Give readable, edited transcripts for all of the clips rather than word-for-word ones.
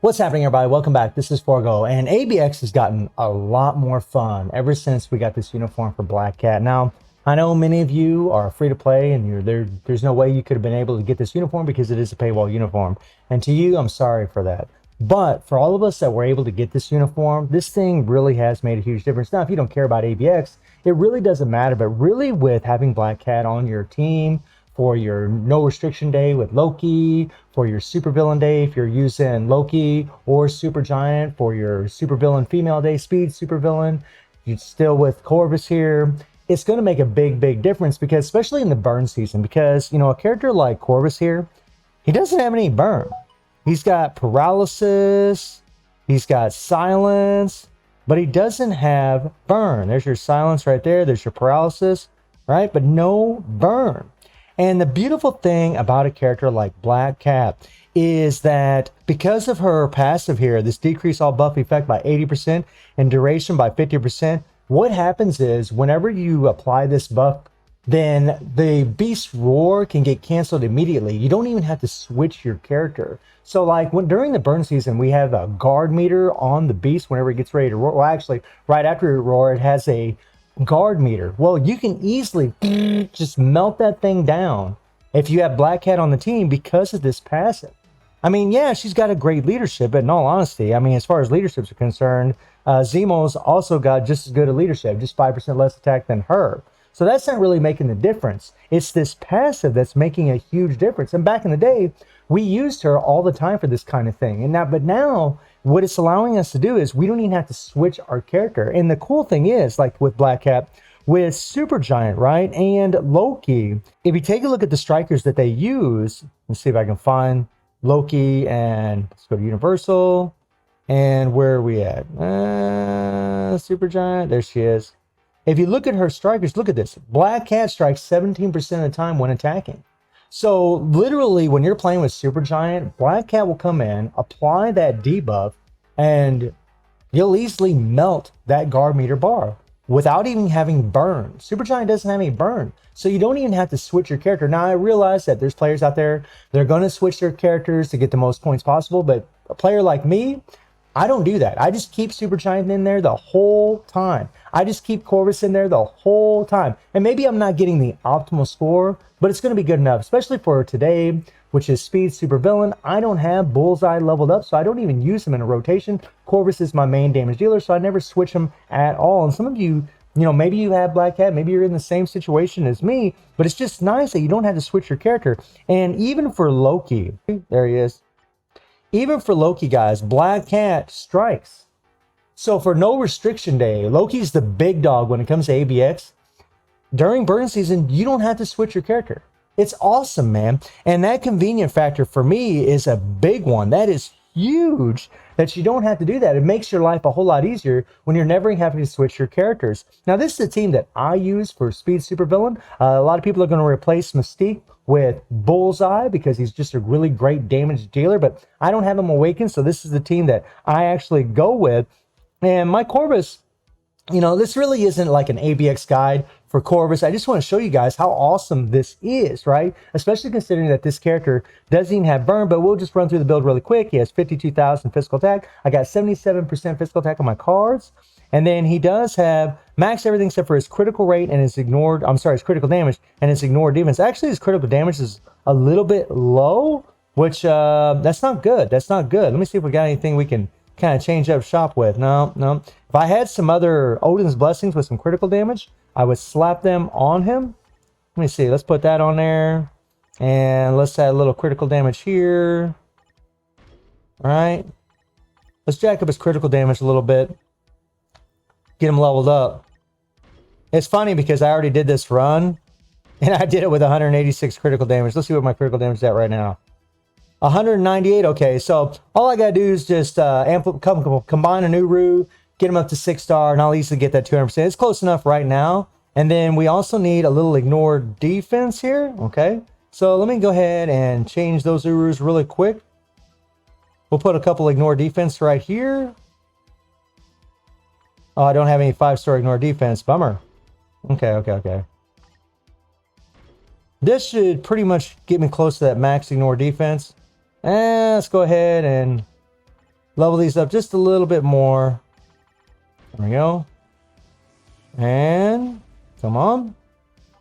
What's happening, everybody? Welcome back. This is Forgo, and ABX has gotten a lot more fun ever since we got this uniform for Black Cat. Now, I know many of you are free to play, and you're there. There's no way you could have been able to get this uniform because it is a paywall uniform. And to you, I'm sorry for that. But for all of us that were able to get this uniform, this thing really has made a huge difference. Now, if you don't care about ABX, it really doesn't matter. But really, with having Black Cat on your team, for your no restriction day with Loki, for your supervillain day if you're using Loki or Super Giant, for your supervillain female day, speed supervillain, you're still with Corvus here. It's going to make a big difference, because especially in the burn season, because a character like Corvus here, he doesn't have any burn. He's got paralysis, he's got silence, but he doesn't have burn. There's your silence right there, there's your paralysis, right? But no burn. And the beautiful thing about a character like Black Cat is that because of her passive here, this decrease all buff effect by 80% and duration by 50%, what happens is whenever you apply this buff, then the beast roar can get canceled immediately. You don't even have to switch your character. So like during the burn season, we have a guard meter on the beast whenever it gets ready to roar. Well, actually, right after it roar, it has a guard meter. Well, you can easily just melt that thing down if you have Black Cat on the team because of this passive. I mean, yeah, she's got a great leadership, but in all honesty, I mean, as far as leaderships are concerned, Zemo's also got just as good a leadership, just 5% less attack than her. So that's not really making the difference. It's this passive that's making a huge difference. And back in the day, we used her all the time for this kind of thing. But now what it's allowing us to do is we don't even have to switch our character. And the cool thing is, like with Black Cat, with Super Giant, right, and Loki, if you take a look at the strikers that they use, let's see if I can find Loki, and let's go to Universal. And where are we at? Super Giant, there she is. If you look at her strikers, look at this. Black Cat strikes 17% of the time when attacking. So literally when you're playing with Super Giant, Black Cat will come in, apply that debuff, and you'll easily melt that guard meter bar without even having burn. Super Giant doesn't have any burn, so you don't even have to switch your character. Now, I realize that there's players out there, they're going to switch their characters to get the most points possible, but a player like me, I don't do that. I just keep Super Giant in there the whole time. I just keep Corvus in there the whole time. And maybe I'm not getting the optimal score, but it's going to be good enough, especially for today, which is speed supervillain. I don't have Bullseye leveled up, so I don't even use him in a rotation. Corvus is my main damage dealer, so I never switch him at all. And some of you, maybe you have Black Cat, maybe you're in the same situation as me, but it's just nice that you don't have to switch your character. And even for Loki, there he is. Even for Loki, guys, Black Cat strikes. So for no restriction day, Loki's the big dog when it comes to ABX. During burn season, you don't have to switch your character. It's awesome, man. And that convenient factor for me is a big one. That is huge that you don't have to do that. It makes your life a whole lot easier when you're never having to switch your characters. Now, this is the team that I use for speed supervillain. A lot of people are going to replace Mystique with Bullseye because he's just a really great damage dealer, but I don't have him awakened, so this is the team that I actually go with. And my Corvus, this really isn't like an ABX guide for Corvus. I just want to show you guys how awesome this is, right? Especially considering that this character doesn't even have burn, but we'll just run through the build really quick. He has 52,000 physical attack. I got 77% physical attack on my cards. And then he does have max everything except for his critical rate and his his critical damage and his ignored defense. Actually, his critical damage is a little bit low, which that's not good. That's not good. Let me see if we got anything we can kind of change up shop with. No. If I had some other Odin's Blessings with some critical damage, I would slap them on him. Let me see. Let's put that on there. And let's add a little critical damage here. All right. Let's jack up his critical damage a little bit. Get him leveled up. It's funny because I already did this run and I did it with 186 critical damage. Let's see what my critical damage is at right now. 198. Okay, so all I gotta do is just combine a new Rue, get him up to 6-star, and I'll easily get that 200%. It's close enough right now. And then we also need a little ignored defense here. Okay, so let me go ahead and change those Urus really quick. We'll put a couple ignored defense right here. Oh, I don't have any 5-star ignore defense. Bummer. Okay. This should pretty much get me close to that max ignore defense. And let's go ahead and Level these up just a little bit more. There we go. And come on.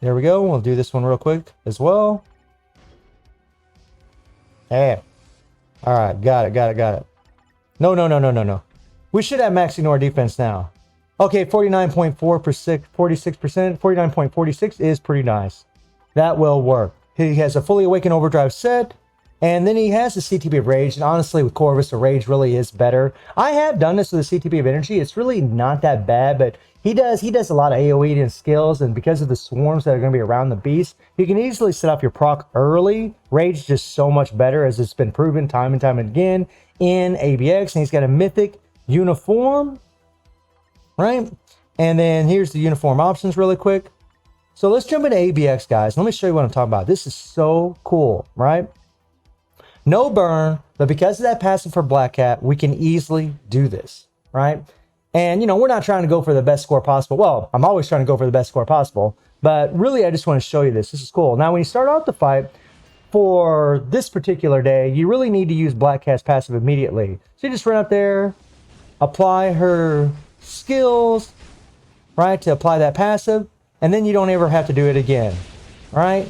There we go. We'll do this one real quick as well. Hey. All right. Got it. No. We should have max ignore defense now. Okay, 49.4%, 46%, 49.46 is pretty nice. That will work. He has a fully awakened overdrive set. And then he has the CTB of Rage, and honestly with Corvus, the Rage really is better. I have done this with the CTB of Energy. It's really not that bad, but he does a lot of AoE and skills, and because of the swarms that are going to be around the beast, you can easily set off your proc early. Rage is just so much better, as it's been proven time and time again in ABX, and he's got a mythic uniform, right? And then here's the uniform options really quick. So let's jump into ABX, guys. Let me show you what I'm talking about. This is so cool, right? No burn, but because of that passive for Black Cat, we can easily do this, right? And, you know, we're not trying to go for the best score possible. Well, I'm always trying to go for the best score possible, but really I just want to show you this. This is cool. Now, when you start out the fight, for this particular day, you really need to use Black Cat's passive immediately. So you just run up there, apply her skills, right, to apply that passive, and then you don't ever have to do it again, right?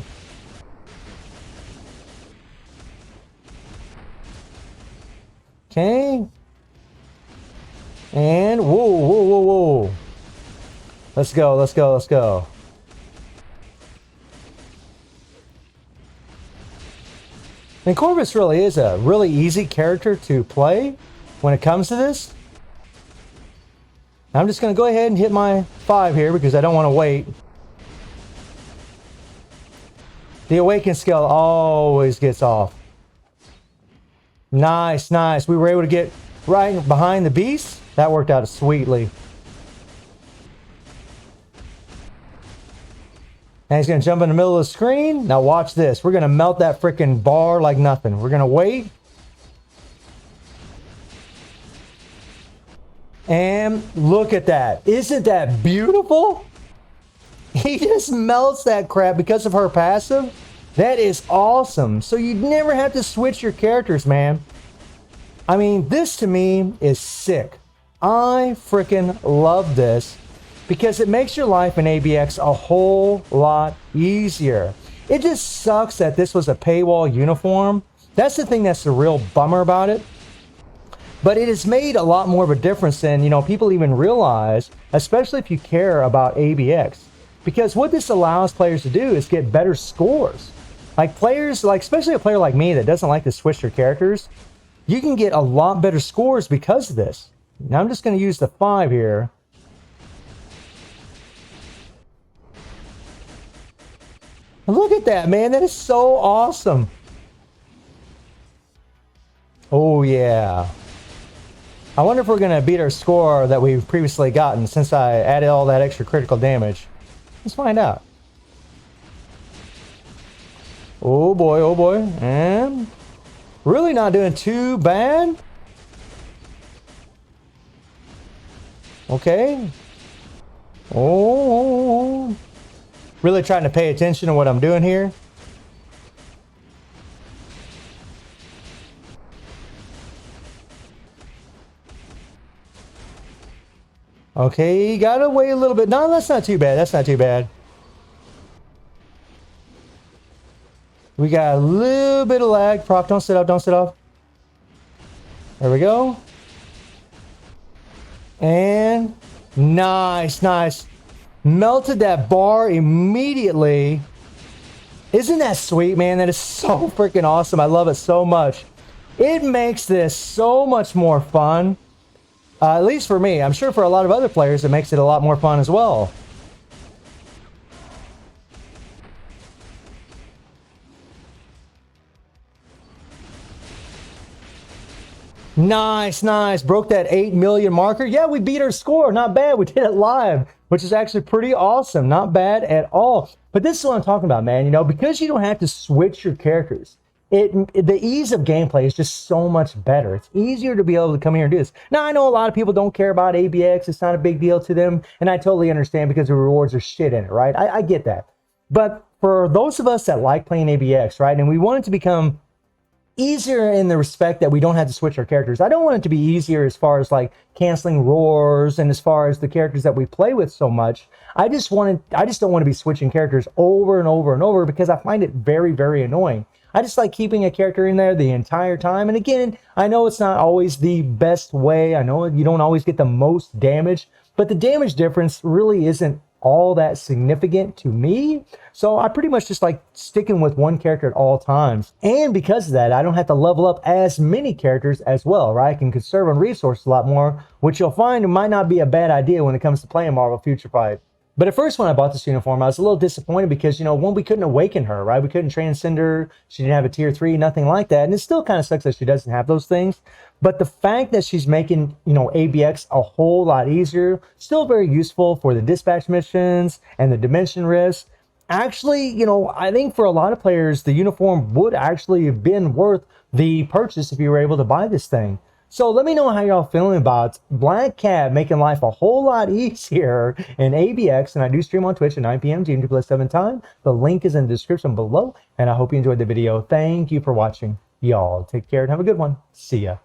Okay. And whoa. Let's go. And Corvus really is a really easy character to play when it comes to this. I'm just going to go ahead and hit my 5 here because I don't want to wait. The awaken skill always gets off. Nice. We were able to get right behind the beast. That worked out sweetly. And he's going to jump in the middle of the screen. Now watch this. We're going to melt that freaking bar like nothing. We're going to wait. And look at that. Isn't that beautiful? He just melts that crap because of her passive. That is awesome. So you never have to switch your characters, man. I mean, this to me is sick. I freaking love this because it makes your life in ABX a whole lot easier. It just sucks that this was a paywall uniform. That's the thing that's the real bummer about it. But it has made a lot more of a difference than, you know, people even realize, especially if you care about ABX. Because what this allows players to do is get better scores. Like players, like especially a player like me that doesn't like to switch their characters, you can get a lot better scores because of this. Now I'm just going to use the 5 here. Look at that, man. That is so awesome. Oh, yeah. I wonder if we're going to beat our score that we've previously gotten since I added all that extra critical damage. Let's find out. Oh boy, and really not doing too bad. Okay. Oh, really trying to pay attention to what I'm doing here. Okay, gotta wait a little bit. No, that's not too bad. That's not too bad. We got a little bit of lag. Proc, don't sit up, don't sit up. There we go. And nice. Melted that bar immediately. Isn't that sweet, man? That is so freaking awesome. I love it so much. It makes this so much more fun. At least for me. I'm sure for a lot of other players it makes it a lot more fun as well. Nice. Broke that 8 million marker. Yeah, we beat our score. Not bad. We did it live, which is actually pretty awesome. Not bad at all. But this is what I'm talking about, man. You know, because you don't have to switch your characters. The ease of gameplay is just so much better. It's easier to be able to come here and do this. Now, I know a lot of people don't care about ABX. It's not a big deal to them. And I totally understand because the rewards are shit in it, right? I get that. But for those of us that like playing ABX, right, and we want it to become easier in the respect that we don't have to switch our characters. I don't want it to be easier as far as like canceling roars and as far as the characters that we play with so much. I just don't want to be switching characters over and over and over because I find it very, very annoying. I just like keeping a character in there the entire time. And again, I know it's not always the best way. I know you don't always get the most damage, but the damage difference really isn't all that significant to me. So I pretty much just like sticking with one character at all times. And because of that, I don't have to level up as many characters as well, right? I can conserve on resources a lot more, which you'll find might not be a bad idea when it comes to playing Marvel Future Fight. But at first, when I bought this uniform, I was a little disappointed because, one, we couldn't awaken her, right? We couldn't transcend her. She didn't have a tier 3, nothing like that. And it still kind of sucks that she doesn't have those things. But the fact that she's making, ABX a whole lot easier, still very useful for the dispatch missions and the dimension rifts. Actually, I think for a lot of players, the uniform would actually have been worth the purchase if you were able to buy this thing. So let me know how y'all feeling about Black Cat making life a whole lot easier in ABX. And I do stream on Twitch at 9 p.m. GMT+7 time. The link is in the description below. And I hope you enjoyed the video. Thank you for watching. Y'all take care and have a good one. See ya.